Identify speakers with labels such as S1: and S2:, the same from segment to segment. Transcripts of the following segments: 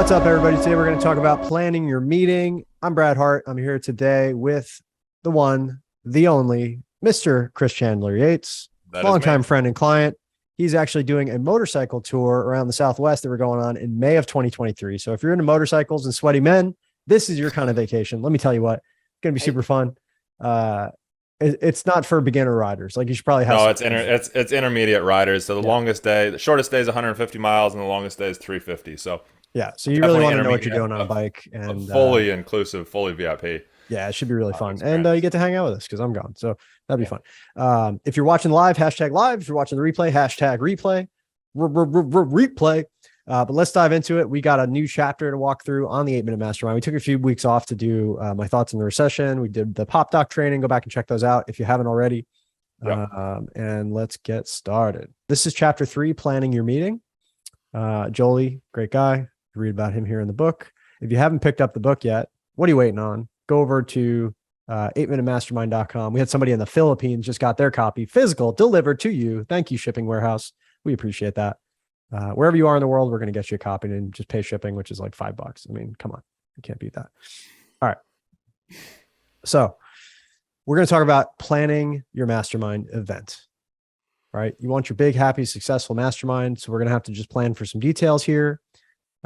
S1: What's up, everybody? Today we're going to talk about planning your meeting. I'm Brad Hart. I'm here today with the one, the only, Mr. Chris Chandler Yates, longtime friend and client. He's actually doing a motorcycle tour around the Southwest that we're going on in May of 2023. So if you're into motorcycles and sweaty men, this is your kind of vacation. Let me tell you what, it's going to be super fun. It's not for beginner riders. Like, you should probably have.
S2: No, it's intermediate riders. So the shortest day is 150 miles, and the longest day is 350. So
S1: yeah, so you really want to know what you're doing on a bike, and
S2: fully inclusive, fully VIP.
S1: Yeah, it should be really fun. And you get to hang out with us because I'm gone. So that'd be fun. If you're watching live, hashtag live. If you're watching the replay, hashtag replay. Replay. But let's dive into it. We got a new chapter to walk through on the 8-Minute Mastermind. We took a few weeks off to do my thoughts on the recession. We did the pop doc training. Go back and check those out if you haven't already. Yep. And let's get started. This is chapter 3, planning your meeting. Jolie, great guy. You read about him here in the book. If you haven't picked up the book yet, what are you waiting on? Go over to 8minutemastermind.com. We had somebody in the Philippines just got their copy physical delivered to you. Thank you, shipping warehouse. We appreciate that. Wherever you are in the world, we're going to get you a copy and just pay shipping, which is like $5. I mean, come on, you can't beat that. All right. So we're going to talk about planning your mastermind event, right? You want your big, happy, successful mastermind. So we're going to have to just plan for some details here.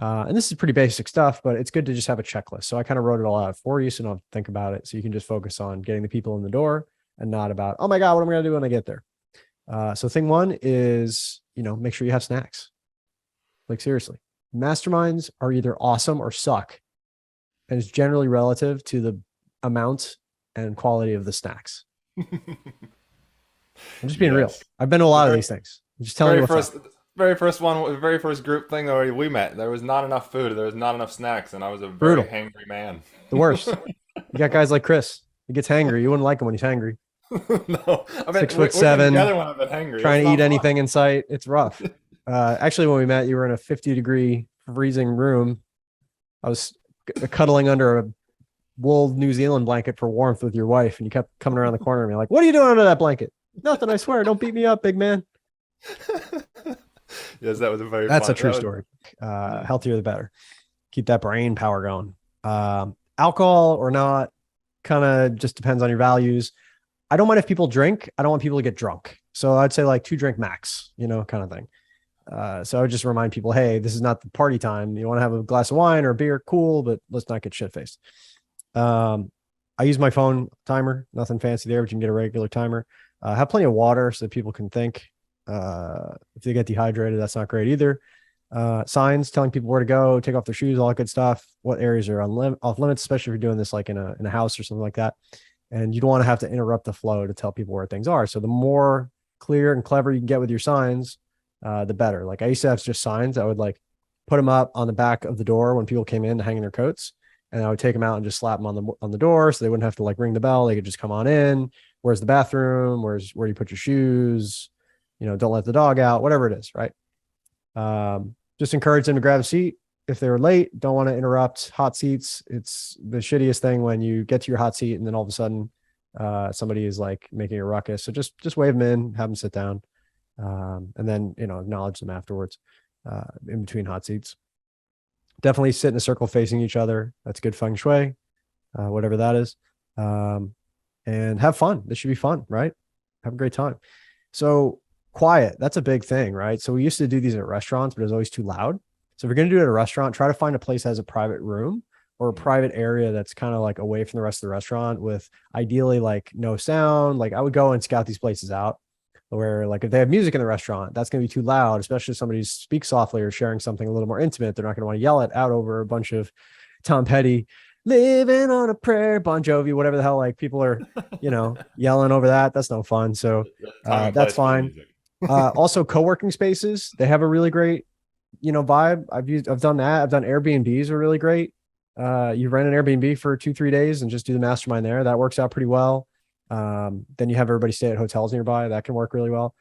S1: And this is pretty basic stuff, but it's good to just have a checklist. So I kind of wrote it all out for you, so you don't think about it. So you can just focus on getting the people in the door and not about, oh my God, what am I going to do when I get there? So thing one is, make sure you have snacks. Like, seriously, masterminds are either awesome or suck. And it's generally relative to the amount and quality of the snacks. I'm just being real. I've been to a lot of these things. I'm just telling you what's up.
S2: Very first group thing that we met, there was not enough food. There was not enough snacks. And I was a very hangry man.
S1: The worst. You got guys like Chris. He gets hangry. You wouldn't like him when he's hangry.
S2: No.
S1: 6'7", trying to eat anything in sight. It's rough. Actually, when we met, you were in a 50-degree freezing room. I was cuddling under a wool New Zealand blanket for warmth with your wife, and you kept coming around the corner and me like, what are you doing under that blanket? Nothing, I swear. Don't beat me up, big man.
S2: Yes, that was
S1: That's a true story. Healthier the better. Keep that brain power going. Alcohol or not, kind of just depends on your values. I don't mind if people drink. I don't want people to get drunk. So I'd say like 2 drink max, kind of thing. So I would just remind people, hey, this is not the party time. You want to have a glass of wine or a beer, cool, but let's not get shit-faced. I use my phone timer, nothing fancy there, but you can get a regular timer. Have plenty of water so that people can think. If they get dehydrated, that's not great either. Signs telling people where to go, take off their shoes, all that good stuff. What areas are off limits, especially if you're doing this like in a house or something like that. And you don't want to have to interrupt the flow to tell people where things are. So the more clear and clever you can get with your signs, the better. Like, I used to have just signs. I would like put them up on the back of the door when people came in to hang in their coats, and I would take them out and just slap them on the door, so they wouldn't have to like ring the bell. They could just come on in. Where's the bathroom? Where you put your shoes? Don't let the dog out, whatever it is, right? Just encourage them to grab a seat. If they were late, don't want to interrupt. Hot seats, it's the shittiest thing when you get to your hot seat and then all of a sudden somebody is like making a ruckus. So just wave them in, have them sit down, and then, acknowledge them afterwards in between hot seats. Definitely sit in a circle facing each other. That's good feng shui, whatever that is. And have fun. This should be fun, right? Have a great time. So quiet, that's a big thing, right? So we used to do these at restaurants, but it was always too loud. So if you're going to do it at a restaurant, try to find a place that has a private room or a private area that's kind of like away from the rest of the restaurant, with ideally like no sound. Like, I would go and scout these places out where, like, if they have music in the restaurant, that's going to be too loud, especially if somebody speaks softly or sharing something a little more intimate. They're not going to want to yell it out over a bunch of Tom Petty, living on a prayer, Bon Jovi, whatever the hell, like people are, yelling over that. That's no fun. So that's fine. Also, co-working spaces, they have a really great, vibe. I've done that. I've done Airbnbs are really great. You rent an Airbnb for 2-3 days and just do the mastermind there. That works out pretty well. Then you have everybody stay at hotels nearby. That can work really well.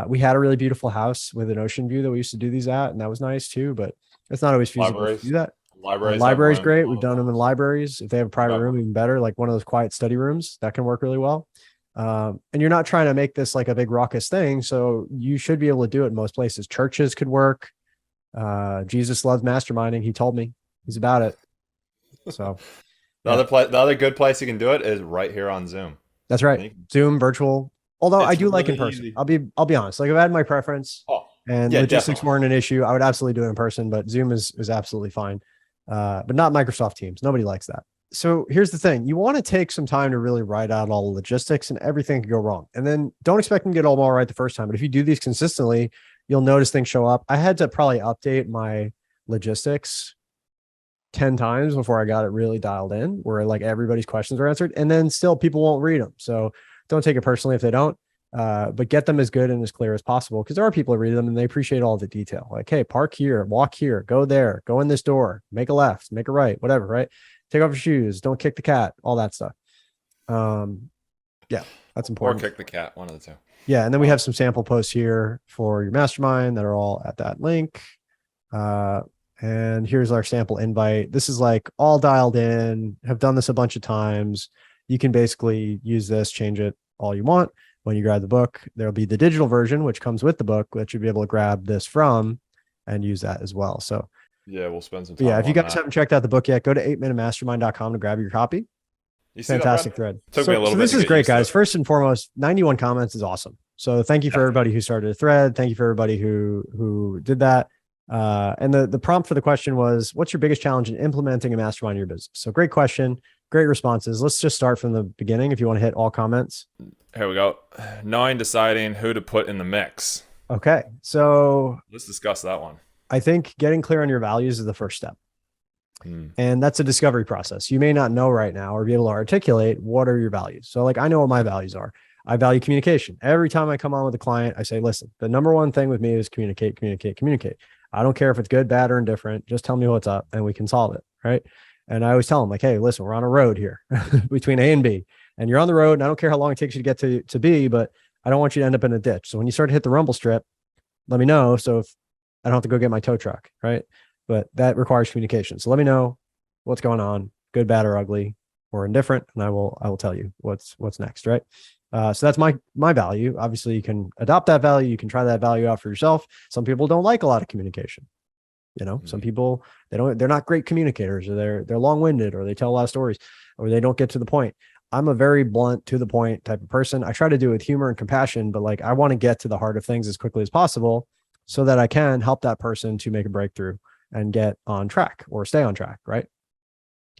S1: We had a really beautiful house with an ocean view that we used to do these at, and that was nice too, but it's not always feasible to do that. Libraries great. We've done them in libraries. If they have a private room, even better, like one of those quiet study rooms, that can work really well. And you're not trying to make this like a big raucous thing, so you should be able to do it in most places. Churches could work. Jesus loves masterminding. He told me He's about it. So yeah,
S2: The other good place you can do it is right here on Zoom.
S1: that's right. Zoom, virtual. Although I
S2: It's
S1: do like in
S2: really
S1: person.
S2: easy.
S1: I'll be honest. Like if I had my preference
S2: Oh,
S1: and
S2: yeah,
S1: logistics
S2: definitely.
S1: weren't an issue, I would absolutely do it in person. But Zoom is absolutely fine. But not Microsoft Teams. Nobody likes that. So here's the thing: you want to take some time to really write out all the logistics, and everything can go wrong. And then don't expect them to get all right the first time. But if you do these consistently, you'll notice things show up. I had to probably update my logistics 10 times before I got it really dialed in, where like everybody's questions are answered, and then still people won't read them. So don't take it personally if they don't, but get them as good and as clear as possible, because there are people that read them and they appreciate all the detail. Like, hey, park here, walk here, go there, go in this door, make a left, make a right, whatever, right? Take off your shoes, don't kick the cat, all that stuff. Yeah, that's
S2: Or
S1: important.
S2: kick the cat, one of the two.
S1: Yeah, and then we have some sample posts here for your mastermind that are all at that link. And here's our sample invite. This is like all dialed in, have done this a bunch of times. You can basically use this, change it all you want. When you grab the book, there'll be the digital version, which comes with the book, that you'll be able to grab this from and use that as well. So
S2: yeah, we'll spend some time.
S1: Yeah, if you guys
S2: that.
S1: haven't checked out the book yet, go to 8minutemastermind.com to grab your copy.
S2: You see
S1: Fantastic
S2: that,
S1: thread.
S2: Took me a little
S1: so
S2: bit
S1: this
S2: to
S1: is
S2: get
S1: great,
S2: used to
S1: guys.
S2: it.
S1: First and foremost, 91 comments is awesome. So thank you for everybody who started a thread. Thank you for everybody who did that. And the prompt for the question was, what's your biggest challenge in implementing a mastermind in your business? So great question, great responses. Let's just start from the beginning if you want to hit all comments.
S2: Here we go. Knowing, deciding who to put in the mix.
S1: Okay, so
S2: let's discuss that one.
S1: I think getting clear on your values is the first step. And that's a discovery process. You may not know right now or be able to articulate what are your values. So like, I know what my values are. I value communication. Every time I come on with a client, I say, listen, the number one thing with me is communicate, communicate, communicate. I don't care if it's good, bad, or indifferent. Just tell me what's up and we can solve it. Right. And I always tell them like, hey, listen, we're on a road here between A and B, and you're on the road. And I don't care how long it takes you to get to B, but I don't want you to end up in a ditch. So when you start to hit the rumble strip, let me know. So if I don't have to go get my tow truck, right? But that requires communication. So let me know what's going on, good, bad, or ugly, or indifferent, and I will tell you what's next, right? So that's my value. Obviously, you can adopt that value. You can try that value out for yourself. Some people don't like a lot of communication. You know, some people they're not great communicators, or they're long-winded, or they tell a lot of stories, or they don't get to the point. I'm a very blunt, to the point type of person. I try to do it with humor and compassion, but like I want to get to the heart of things as quickly as possible, so that I can help that person to make a breakthrough and get on track or stay on track, right?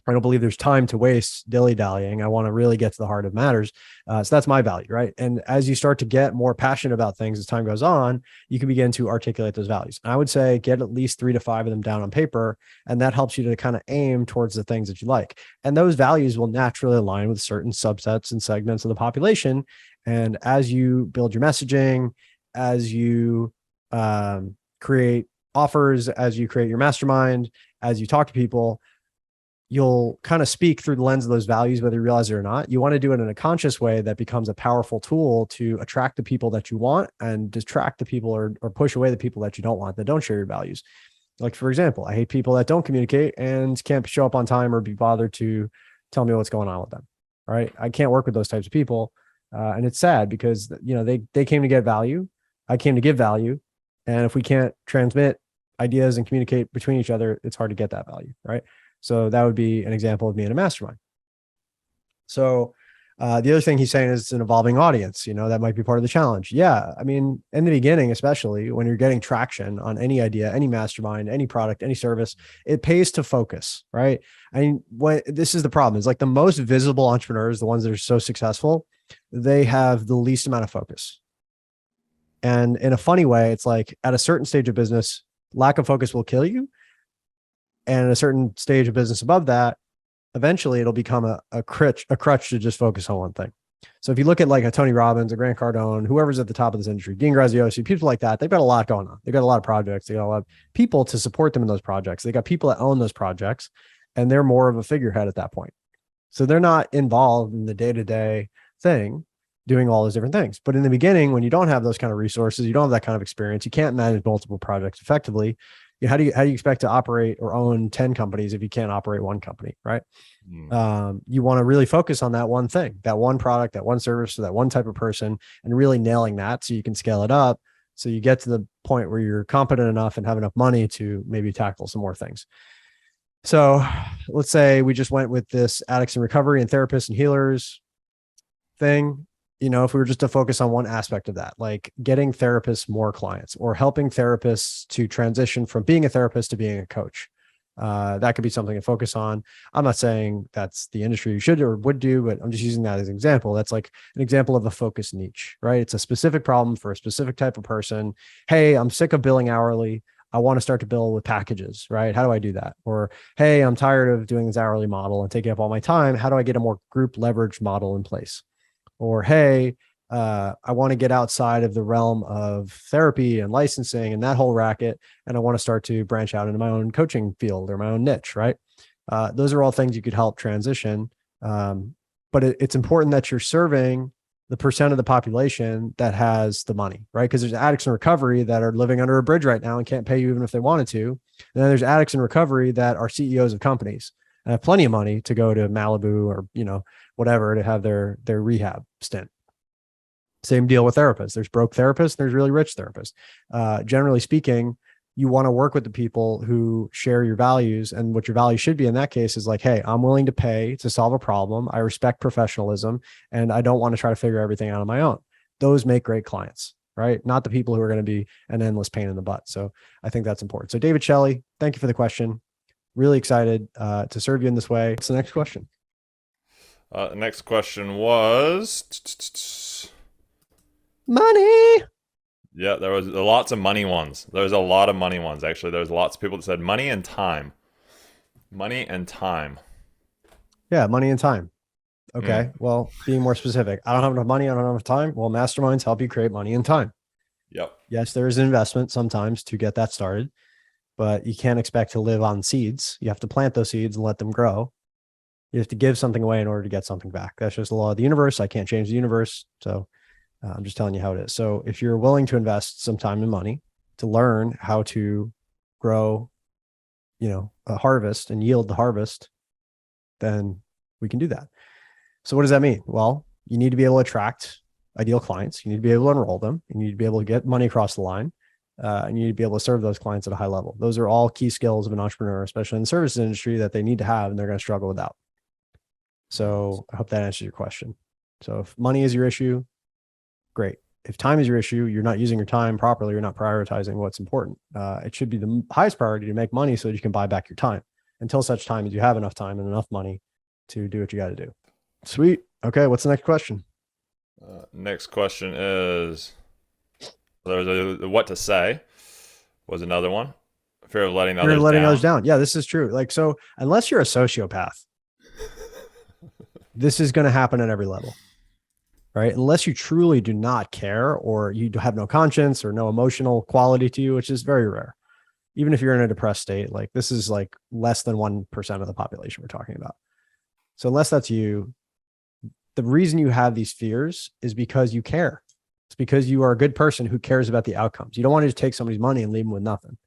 S1: I don't believe there's time to waste dilly-dallying. I want to really get to the heart of matters. So that's my value, right? And as you start to get more passionate about things as time goes on, you can begin to articulate those values. And I would say get at least 3 to 5 of them down on paper, and that helps you to kind of aim towards the things that you like. And those values will naturally align with certain subsets and segments of the population. And as you build your messaging, as you create offers, as you create your mastermind, as you talk to people, you'll kind of speak through the lens of those values, whether you realize it or not. You want to do it in a conscious way that becomes a powerful tool to attract the people that you want and distract the people or push away the people that you don't want, that don't share your values. Like, for example, I hate people that don't communicate and can't show up on time or be bothered to tell me what's going on with them. All right. I can't work with those types of people. And it's sad because, you know, they came to get value. I came to give value. And if we can't transmit ideas and communicate between each other, it's hard to get that value. Right. So that would be an example of me in a mastermind. So the other thing he's saying is it's an evolving audience. You know, that might be part of the challenge. Yeah. I mean, in the beginning, especially when you're getting traction on any idea, any mastermind, any product, any service, it pays to focus, right? I mean, this is the problem, is like the most visible entrepreneurs, the ones that are so successful, they have the least amount of focus. And in a funny way, it's like at a certain stage of business, lack of focus will kill you. And at a certain stage of business above that, eventually it'll become a crutch to just focus on one thing. So if you look at like a Tony Robbins, a Grant Cardone, whoever's at the top of this industry, Dean Graziosi, people like that, they've got a lot going on. They've got a lot of projects. They got a lot of people to support them in those projects. They got people that own those projects, and they're more of a figurehead at that point. So they're not involved in the day-to-day thing, doing all those different things. But in the beginning, when you don't have those kind of resources, you don't have that kind of experience, you can't manage multiple projects effectively. How do you expect to operate or own 10 companies if you can't operate one company, right? You want to really focus on that one thing, that one product, that one service, or that one type of person, and really nailing that so you can scale it up. So you get to the point where you're competent enough and have enough money to maybe tackle some more things. So let's say we just went with this addicts and recovery and therapists and healers thing. If we were just to focus on one aspect of that, like getting therapists more clients or helping therapists to transition from being a therapist to being a coach, that could be something to focus on. I'm not saying that's the industry you should or would do, but I'm just using that as an example. That's like an example of a focus niche, right? It's a specific problem for a specific type of person. Hey, I'm sick of billing hourly. I want to start to bill with packages, right? How do I do that? Or, hey, I'm tired of doing this hourly model and taking up all my time. How do I get a more group leverage model in place? Or, hey, I want to get outside of the realm of therapy and licensing and that whole racket, and I want to start to branch out into my own coaching field or my own niche, right? Those are all things you could help transition. But it's important that you're serving the percent of the population that has the money, right? Because there's addicts in recovery that are living under a bridge right now and can't pay you even if they wanted to. And then there's addicts in recovery that are CEOs of companies and have plenty of money to go to Malibu or, whatever to have their rehab stint. Same deal with therapists. There's broke therapists. There's really rich therapists. Generally speaking, you want to work with the people who share your values, and what your value should be in that case is like, hey, I'm willing to pay to solve a problem. I respect professionalism, and I don't want to try to figure everything out on my own. Those make great clients, right? Not the people who are going to be an endless pain in the butt. So I think that's important. So David Shelley, thank you for the question. Really excited to serve you in this way. What's the next question?
S2: The next question was
S1: money.
S2: Yeah, there was lots of money ones. There's a lot of money ones, actually. There's lots of people that said money and time. Money and time.
S1: Yeah, money and time. Okay, well, being more specific. I don't have enough money. I don't have enough time. Well, masterminds help you create money and time.
S2: Yep.
S1: Yes, there is an investment sometimes to get that started, but you can't expect to live on seeds. You have to plant those seeds and let them grow. You have to give something away in order to get something back. That's just the law of the universe. I can't change the universe. So I'm just telling you how it is. So if you're willing to invest some time and money to learn how to grow, a harvest and yield the harvest, then we can do that. So what does that mean? Well, you need to be able to attract ideal clients. You need to be able to enroll them. You need to be able to get money across the line. And you need to be able to serve those clients at a high level. Those are all key skills of an entrepreneur, especially in the services industry, that they need to have, and they're going to struggle without. So I hope that answers your question. So if money is your issue, great. If time is your issue, you're not using your time properly. You're not prioritizing what's important. It should be the highest priority to make money so that you can buy back your time until such time as you have enough time and enough money to do what you got to do. Sweet. Okay. What's the next question?
S2: Next question is, there's a what to say was another one. Fear of letting others down.
S1: Yeah, this is true. So unless you're a sociopath, this is going to happen at every level, right? Unless you truly do not care, or you have no conscience or no emotional quality to you, which is very rare. Even if you're in a depressed state, this is less than 1% of the population we're talking about. So unless that's you, the reason you have these fears is because you care. It's because you are a good person who cares about the outcomes. You don't want to just take somebody's money and leave them with nothing.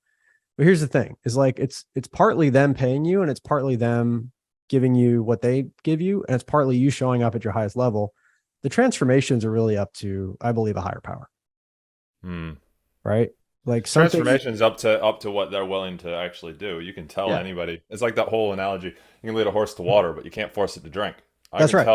S1: But here's the thing, is it's partly them paying you, and it's partly them giving you what they give you, and it's partly you showing up at your highest level. The transformations are really up to, I believe, a higher power. Right?
S2: Transformations up to what they're willing to actually do. You can tell anybody. It's like that whole analogy. You can lead a horse to water, but you can't force it to drink.
S1: That's right.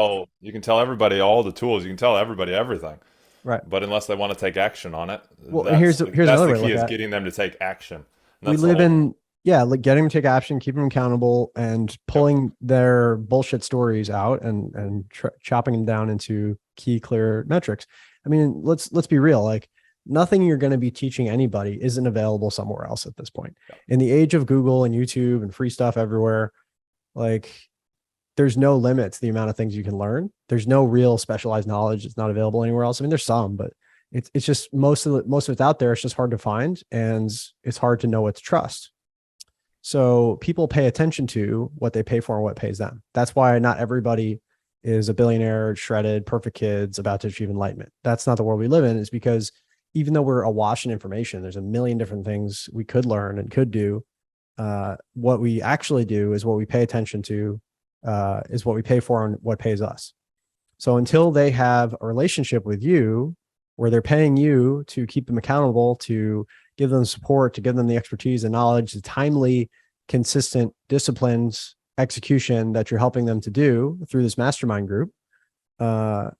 S2: You can tell everybody all the tools. You can tell everybody everything.
S1: Right.
S2: But unless they want to take action on it,
S1: well, here's another
S2: the key, is getting them to take action.
S1: We live in, getting them to take action, keeping them accountable, and pulling their bullshit stories out and chopping them down into key, clear metrics. I mean, let's be real. Nothing you're going to be teaching anybody isn't available somewhere else at this point. In the age of Google and YouTube and free stuff everywhere, there's no limit to the amount of things you can learn. There's no real specialized knowledge. It's not available anywhere else. I mean, there's some, but it's just most of it's out there. It's just hard to find, and it's hard to know what to trust. So people pay attention to what they pay for and what pays them. That's why not everybody is a billionaire, shredded, perfect kids about to achieve enlightenment. That's not the world we live in. Is because even though we're awash in information, there's a million different things we could learn and could do. What we actually do is what we pay attention to, is what we pay for and what pays us. So until they have a relationship with you where they're paying you to keep them accountable, to give them support, to give them the expertise, the knowledge, the timely consistent disciplines, execution that you're helping them to do through this mastermind group, they're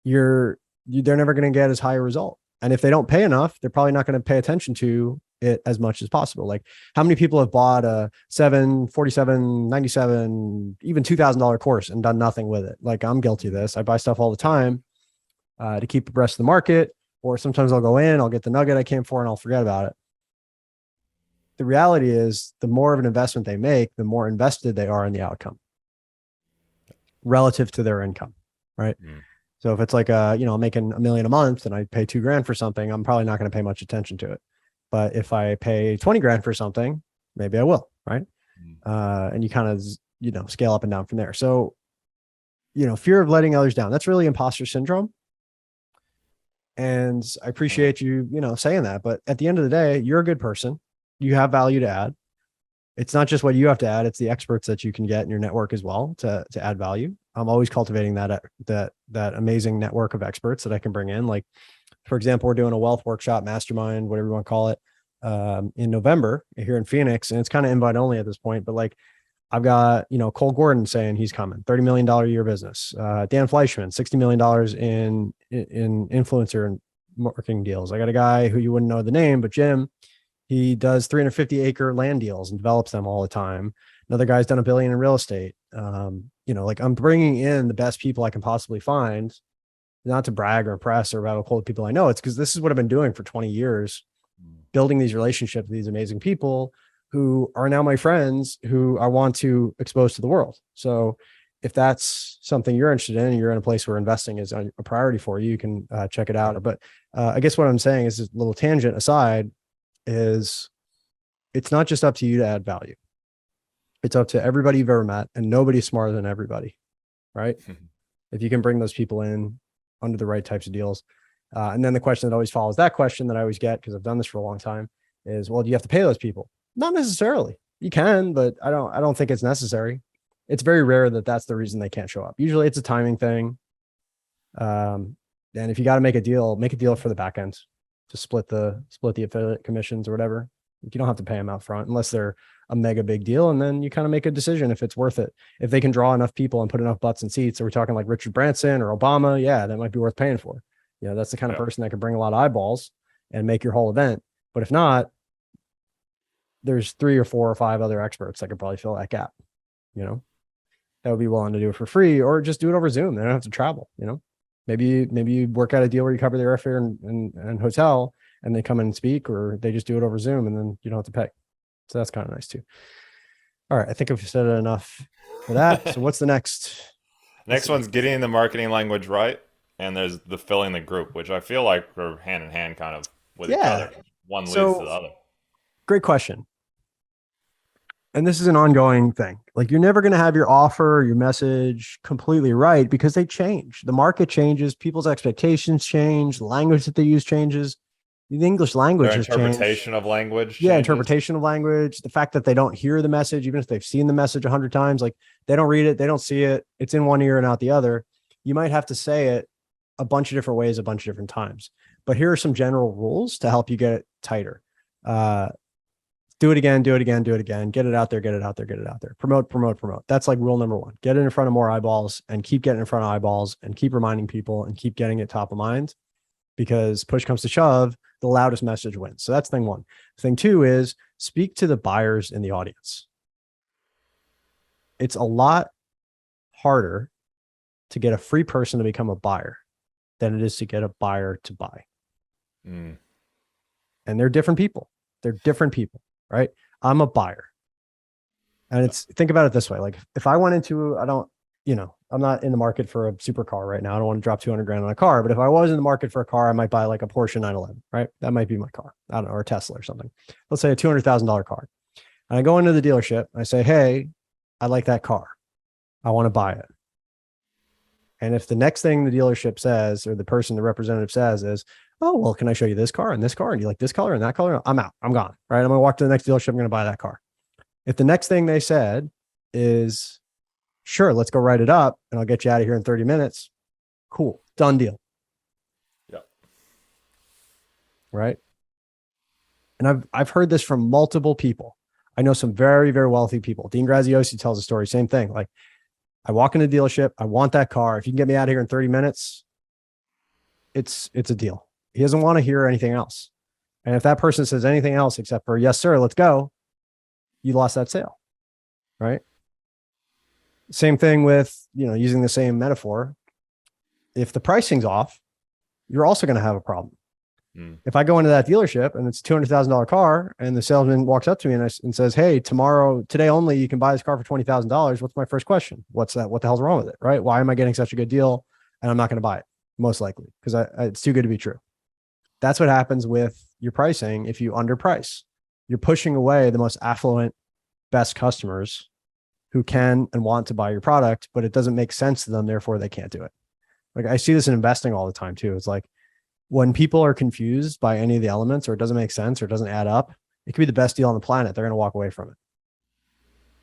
S1: never going to get as high a result. And if they don't pay enough, they're probably not going to pay attention to it as much as possible. Like, how many people have bought a $747, $97, even $2,000 course and done nothing with it? Like, I'm guilty of this. I buy stuff all the time to keep abreast of the market, or sometimes I'll go in, I'll get the nugget I came for, and I'll forget about it. The reality is, the more of an investment they make, the more invested they are in the outcome relative to their income, right? So if it's like I'm making $1 million a month and I pay $2,000 for something, I'm probably not going to pay much attention to it. But if I pay $20,000 for something, maybe I will, right? And you kind of, scale up and down from there. So, fear of letting others down, that's really imposter syndrome. And I appreciate you, saying that. But at the end of the day, you're a good person. You have value to add. It's not just what you have to add, it's the experts that you can get in your network as well to add value. I'm always cultivating that amazing network of experts that I can bring in. Like, for example, we're doing a wealth workshop, mastermind, whatever you want to call it, in November here in Phoenix. And it's kind of invite only at this point, but like, I've got, Cole Gordon saying he's coming, $30 million a year business. Dan Fleischman, $60 million in influencer and marketing deals. I got a guy who you wouldn't know the name, but Jim, he does 350-acre land deals and develops them all the time. Another guy's done $1 billion in real estate. Like, I'm bringing in the best people I can possibly find, not to brag or impress or rattle cold people I know. It's because this is what I've been doing for 20 years, building these relationships with these amazing people who are now my friends, who I want to expose to the world. So if that's something you're interested in and you're in a place where investing is a priority for you, you can check it out. But I guess what I'm saying is, a little tangent aside, is it's not just up to you to add value. It's up to everybody you've ever met, and nobody's smarter than everybody, right? If you can bring those people in under the right types of deals. And then the question that always follows that question that I always get, because I've done this for a long time, is, well, do you have to pay those people? Not necessarily. You can, but I don't think it's necessary. It's very rare that that's the reason they can't show up. Usually it's a timing thing. And if you got to make a deal for the back end to split the affiliate commissions or whatever. You don't have to pay them out front unless they're a mega big deal. And then you kind of make a decision if it's worth it. If they can draw enough people and put enough butts in seats, are we talking like Richard Branson or Obama? Yeah, that might be worth paying for. That's the kind of person that can bring a lot of eyeballs and make your whole event. But if not, there's 3 or 4 or 5 other experts that could probably fill that gap, that would be willing to do it for free, or just do it over Zoom. They don't have to travel, Maybe you work out a deal where you cover their airfare and hotel, and they come in and speak, or they just do it over Zoom and then you don't have to pay. So that's kind of nice too. All right. I think I've said it enough for that. So what's the next?
S2: Next one's getting the marketing language right. And there's the filling the group, which I feel like are hand in hand kind of with each other. One leads to the other.
S1: Great question. And this is an ongoing thing. Like, you're never going to have your offer, your message completely right, because they change. The market changes. People's expectations change. The language that they use changes. The English language has changed.
S2: Interpretation of language changes.
S1: Yeah, interpretation of language. The fact that they don't hear the message, even if they've seen the message 100 times, like, they don't read it, they don't see it. It's in one ear and out the other. You might have to say it a bunch of different ways, a bunch of different times. But here are some general rules to help you get it tighter. Do it again, do it again, do it again. Get it out there, get it out there, get it out there. Promote, promote, promote. That's like rule number 1. Get it in front of more eyeballs, and keep getting in front of eyeballs, and keep reminding people, and keep getting it top of mind, because push comes to shove, the loudest message wins. So that's thing 1. Thing 2 is speak to the buyers in the audience. It's a lot harder to get a free person to become a buyer than it is to get a buyer to buy. And they're different people. They're different people, right? I'm a buyer. And think about it this way. Like, if I went into, I'm not in the market for a supercar right now. I don't want to drop $200,000 on a car, but if I was in the market for a car, I might buy like a Porsche 911, right? That might be my car. I don't know, or a Tesla or something. Let's say a $200,000 car. And I go into the dealership and I say, hey, I like that car. I want to buy it. And if the next thing the dealership says, or the representative says is, oh, well, can I show you this car and this car? And you like this color and that color? I'm out. I'm gone. Right. I'm going to walk to the next dealership. I'm going to buy that car. If the next thing they said is, sure, let's go write it up and I'll get you out of here in 30 minutes. Cool. Done deal.
S2: Yeah.
S1: Right. And I've heard this from multiple people. I know some very, very wealthy people. Dean Graziosi tells a story, same thing. Like, I walk in a dealership, I want that car. If you can get me out of here in 30 minutes, it's a deal. He doesn't want to hear anything else. And if that person says anything else except for yes, sir, let's go, you lost that sale. Right. Same thing with, using the same metaphor. If the pricing's off, you're also going to have a problem. If I go into that dealership and it's a $200,000 car and the salesman walks up to me and says, hey, today only, you can buy this car for $20,000. What's my first question? What's that? What the hell's wrong with it? Right? Why am I getting such a good deal? And I'm not going to buy it, most likely, because it's too good to be true. That's what happens with your pricing. If you underprice, you're pushing away the most affluent, best customers who can and want to buy your product, but it doesn't make sense to them. Therefore, they can't do it. Like, I see this in investing all the time too. It's like, when people are confused by any of the elements, or it doesn't make sense, or it doesn't add up, it could be the best deal on the planet. They're going to walk away from it.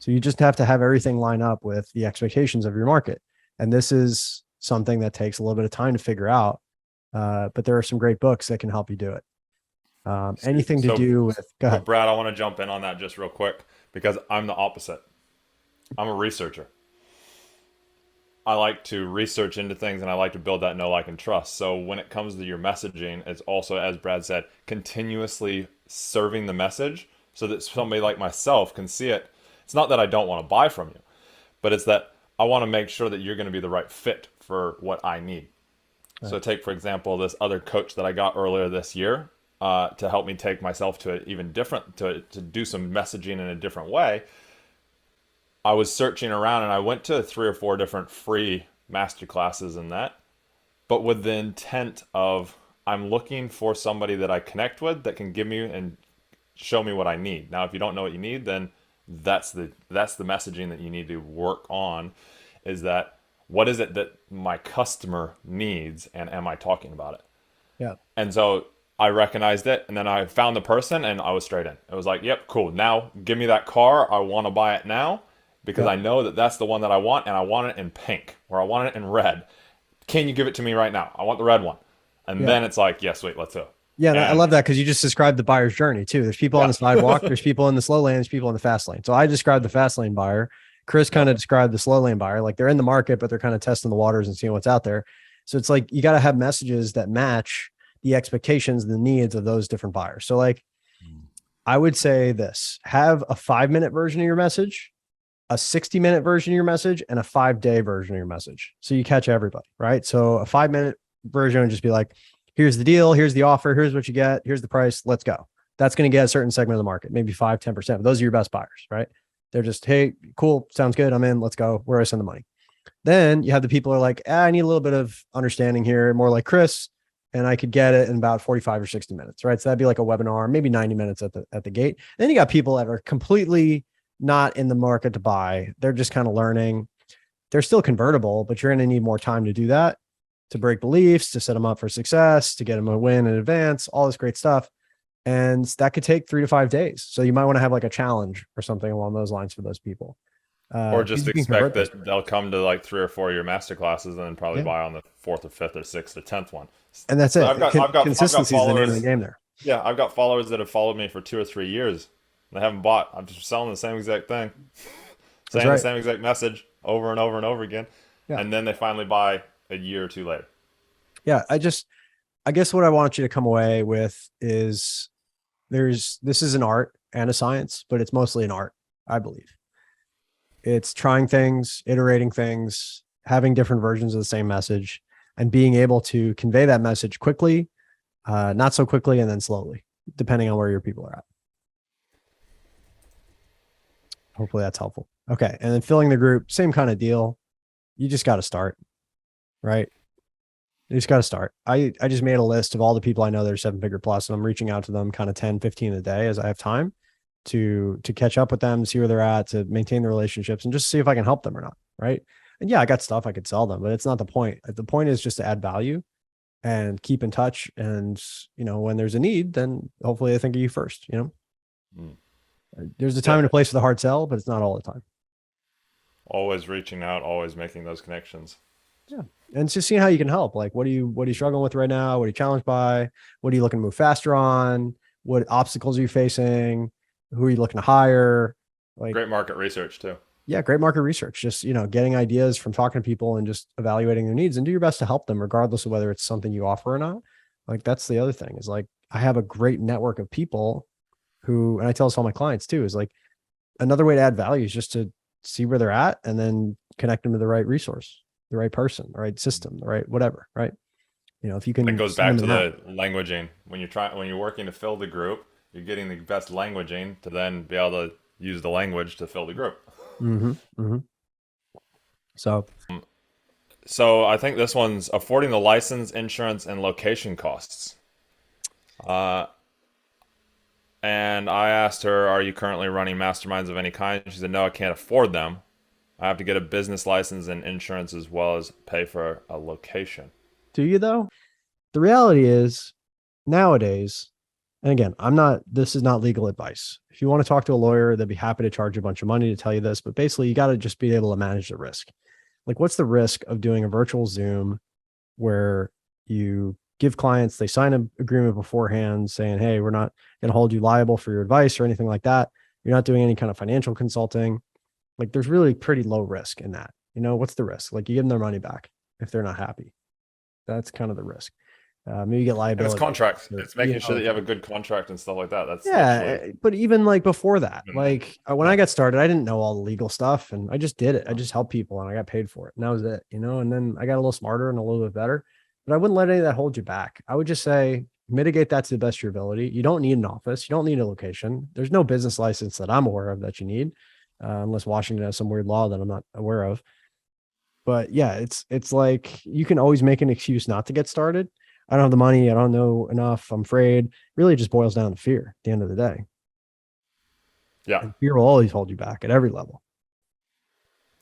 S1: So you just have to have everything line up with the expectations of your market. And this is something that takes a little bit of time to figure out. But there are some great books that can help you do it. Anything to do with, go ahead.
S2: Brad, I want to jump in on that just real quick, because I'm the opposite. I'm a researcher. I like to research into things, and I like to build that know, like, and trust. So when it comes to your messaging, it's also, as Brad said, continuously serving the message so that somebody like myself can see it. It's not that I don't want to buy from you, but it's that I want to make sure that you're going to be the right fit for what I need. Right. So take, for example, this other coach that I got earlier this year to help me take myself to an even different, to do some messaging in a different way. I was searching around and I went to 3 or 4 different free master classes in that, but with the intent of, I'm looking for somebody that I connect with that can give me and show me what I need. Now, if you don't know what you need, then that's the messaging that you need to work on, is that what is it that my customer needs, and am I talking about it?
S1: Yeah.
S2: And so I recognized it, and then I found the person and I was straight in. It was like, yep, cool. Now give me that car. I want to buy it now. Because I know that that's the one that I want, and I want it in pink, or I want it in red. Can you give it to me right now? I want the red one. And then it's like, yeah, sweet, let's go.
S1: Yeah, and I love that, because you just described the buyer's journey too. There's people on the sidewalk, there's people in the slow lane, there's people in the fast lane. So I described the fast lane buyer. Chris kind of described the slow lane buyer. Like, they're in the market, but they're kind of testing the waters and seeing what's out there. So it's like, you got to have messages that match the expectations and the needs of those different buyers. So like, I would say this: have a 5-minute version of your message, a 60-minute version of your message, and a 5-day version of your message. So you catch everybody, right? So a 5-minute version would just be like, here's the deal, here's the offer, here's what you get, here's the price, let's go. That's going to get a certain segment of the market, maybe 5-10%. But those are your best buyers, right? They're just, hey, cool, sounds good, I'm in, let's go. Where do I send the money? Then you have the people who are like, I need a little bit of understanding here, more like Chris, and I could get it in about 45 or 60 minutes, right? So that'd be like a webinar, maybe 90 minutes at the gate. Then you got people that are completely not in the market to buy. They're just kind of learning. They're still convertible, but you're going to need more time to do that, to break beliefs, to set them up for success, to get them a win in advance, all this great stuff. And that could take 3 to 5 days. So you might want to have like a challenge or something along those lines for those people.
S2: Or just expect that they'll come to like 3 or 4 of your master classes and then probably buy on the 4th or 5th or 6th or 10th one.
S1: And that's
S2: so
S1: it. I've got consistency is the name of the game there.
S2: Yeah, I've got followers that have followed me for 2 or 3 years. They haven't bought. I'm just selling the same exact thing, saying the same exact message over and over and over again, and then they finally buy a year or 2 later.
S1: Yeah, I guess what I want you to come away with is this is an art and a science, but it's mostly an art, I believe. It's trying things, iterating things, having different versions of the same message, and being able to convey that message quickly, not so quickly, and then slowly, depending on where your people are at. Hopefully that's helpful. Okay. And then filling the group, same kind of deal. You just got to start, right? You just got to start. I just made a list of all the people I know that are 7-figure plus, and I'm reaching out to them kind of 10, 15 a day as I have time to catch up with them, see where they're at, to maintain the relationships, and just see if I can help them or not. Right. And yeah, I got stuff I could sell them, but it's not the point. The point is just to add value and keep in touch. And, when there's a need, then hopefully they think of you first, There's a time and a place for the hard sell, but it's not all the time.
S2: Always reaching out, always making those connections.
S1: Yeah. And it's just seeing how you can help. Like, what are you struggling with right now? What are you challenged by? What are you looking to move faster on? What obstacles are you facing? Who are you looking to hire? Like,
S2: Great market research too.
S1: yeah, great market research. Just, getting ideas from talking to people and just evaluating their needs and do your best to help them, regardless of whether it's something you offer or not. Like, that's the other thing is like, I have a great network of people who, and I tell this to all my clients too, is like another way to add value is just to see where they're at and then connect them to the right resource, the right person, the right system, the right, whatever. Right. If you
S2: That
S1: can
S2: goes back
S1: send
S2: to
S1: them out.
S2: the languaging. When you're working to fill the group, you're getting the best languaging to then be able to use the language to fill the group.
S1: Mm-hmm, mm-hmm. So
S2: So I think this one's affording the license, insurance, and location costs. Uh, and I asked her, "Are you currently running masterminds of any kind?" She said, "No, I can't afford them. I have to get a business license and insurance as well as pay for a location."
S1: do you though? The reality is nowadays, and again, this is not legal advice. If you want to talk to a lawyer, they'd be happy to charge you a bunch of money to tell you this, but basically you got to just be able to manage the risk. Like, what's the risk of doing a virtual Zoom where you give clients, they sign an agreement beforehand saying, hey, we're not going to hold you liable for your advice or anything like that. You're not doing any kind of financial consulting. Like, there's really pretty low risk in that. What's the risk? Like, you give them their money back if they're not happy. That's kind of the risk. Maybe you get
S2: And it's
S1: liability.
S2: contracts. It's making sure that you have a
S1: Okay.
S2: good contract and stuff like that. That's
S1: Yeah,
S2: actually
S1: but even like before that,
S2: minimum.
S1: like when I
S2: Yeah.
S1: got started, I didn't know all the legal stuff and I just did it. I just helped people and I got paid for it. And that was it, and then I got a little smarter and a little bit better, but I wouldn't let any of that hold you back. I would just say mitigate that to the best of your ability. You don't need an office. You don't need a location. There's no business license that I'm aware of that you need, unless Washington has some weird law that I'm not aware of. But yeah, it's like you can always make an excuse not to get started. I don't have the money. I don't know enough. I'm afraid. Really, it just boils down to fear at the end of the day.
S2: Yeah.
S1: And fear will always hold you back at every level.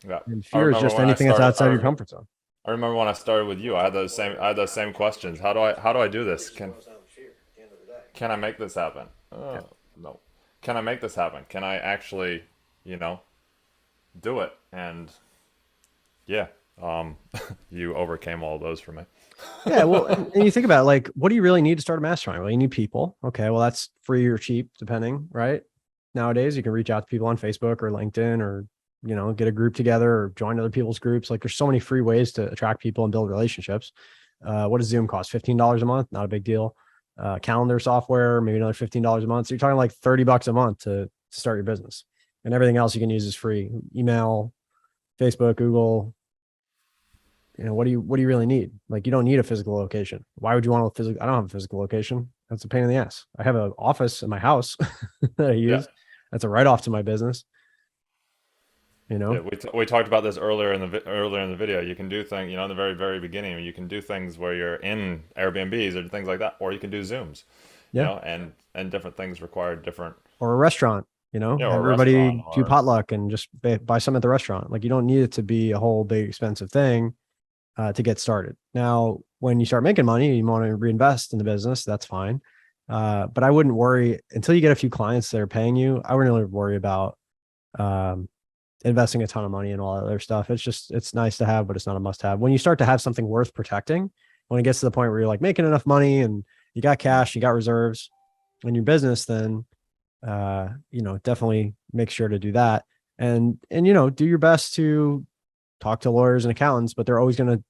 S2: Yeah.
S1: And
S2: I
S1: fear is
S2: remember
S1: just
S2: when I
S1: anything that's
S2: started.
S1: outside your comfort zone.
S2: I remember when I started with you. I had those same questions. How do I do this? Can I make this happen?
S1: Yeah.
S2: No. Can I make this happen? Can I actually, you know, do it? And yeah, you overcame all of those for me.
S1: Yeah. Well, and you think about it, like, what do you really need to start a mastermind? Well, you need people. Okay. Well, that's free or cheap, depending, right? Nowadays, you can reach out to people on Facebook or LinkedIn or, get a group together or join other people's groups. Like, there's so many free ways to attract people and build relationships. What does Zoom cost? $15 a month? Not a big deal. Calendar software, maybe another $15 a month. So you're talking like $30 a month to start your business, and everything else you can use is free. Email, Facebook, Google. What do you really need? Like, you don't need a physical location. Why would you want a physical? I don't have a physical location. That's a pain in the ass. I have an office in my house that I
S2: Yeah.
S1: use. That's a write-off to my business.
S2: Yeah, we talked about this earlier in the video. You can do things, in the very beginning. You can do things where you're in Airbnbs or things like that, or you can do Zooms,
S1: Yeah.
S2: and different things require different,
S1: Or a restaurant,
S2: or a restaurant,
S1: everybody do potluck and just buy some at the restaurant. Like, you don't need it to be a whole big expensive thing to get started. Now, when you start making money, you want to reinvest in the business. That's fine. But I wouldn't worry until you get a few clients that are paying you. I wouldn't really worry about um, investing a ton of money and all that other stuff. It's nice to have, but it's not a must have. When you start to have something worth protecting, when it gets to the point where you're like making enough money and you got cash, you got reserves in your business, then, definitely make sure to do that. And, do your best to talk to lawyers and accountants, but they're always going to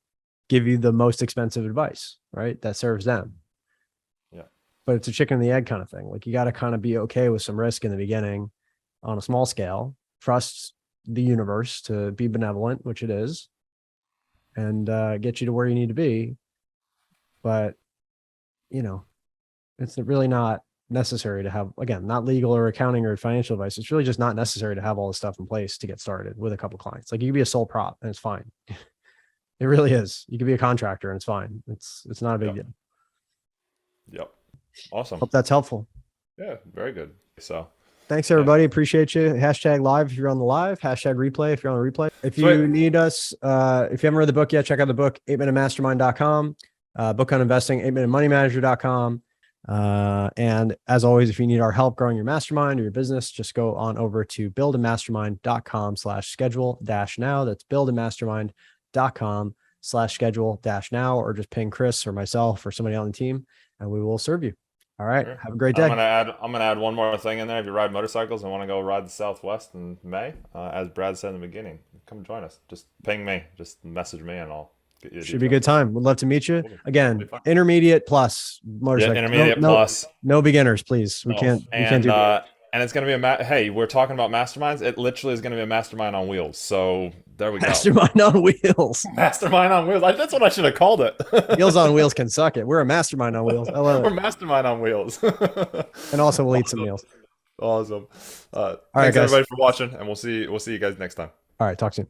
S1: give you the most expensive advice, right? That serves them.
S2: yeah,
S1: But it's a chicken and the egg kind of thing. Like, you got to kind of be okay with some risk in the beginning on a small scale, trust the universe to be benevolent, which it is, and get you to where you need to be. But, it's really not necessary to have, again, not legal or accounting or financial advice. It's really just not necessary to have all the stuff in place to get started with a couple clients. Like, you can be a sole prop and it's fine. It really is. You can be a contractor and it's fine. It's not a big
S2: yep,
S1: deal.
S2: yep. Awesome.
S1: Hope that's helpful.
S2: Yeah, very good. So
S1: Thanks,
S2: yeah,
S1: everybody. Appreciate you. Hashtag live if you're on the live. Hashtag replay if you're on the replay. If
S2: sweet.
S1: you need us, if you haven't read the book yet, check out the book, 8minutemastermind.com, book on investing, 8minutemoneymanager.com. And as always, if you need our help growing your mastermind or your business, just go on over to buildamastermind.com/schedule-now. That's buildamastermind.com/schedule-now, or just ping Chris or myself or somebody on the team and we will serve you. All right.
S2: Sure.
S1: Have a great
S2: I'm
S1: day.
S2: gonna add one more thing in there. If you ride motorcycles and want to go ride the Southwest in May, as Brad said in the beginning, come join us. Just ping me, just message me, and I'll get you the
S1: Should be a good
S2: details.
S1: time. Would love to meet you.
S2: It'll be
S1: Again,
S2: fun.
S1: intermediate plus
S2: Yeah,
S1: motorcycle. No,
S2: intermediate
S1: no,
S2: plus.
S1: no beginners, please. We
S2: No,
S1: can't do beginners.
S2: and it's gonna be hey, we're talking about masterminds. It literally is gonna be a mastermind on wheels. So there we go.
S1: Mastermind on wheels.
S2: Mastermind on wheels. That's what I should have called it.
S1: Wheels on wheels can suck it. We're a mastermind on wheels. I love
S2: We're
S1: it.
S2: mastermind on wheels.
S1: And also we'll eat some meals.
S2: Awesome.
S1: All right,
S2: Thanks
S1: guys.
S2: everybody for watching, and we'll see you guys next time.
S1: All right, talk soon.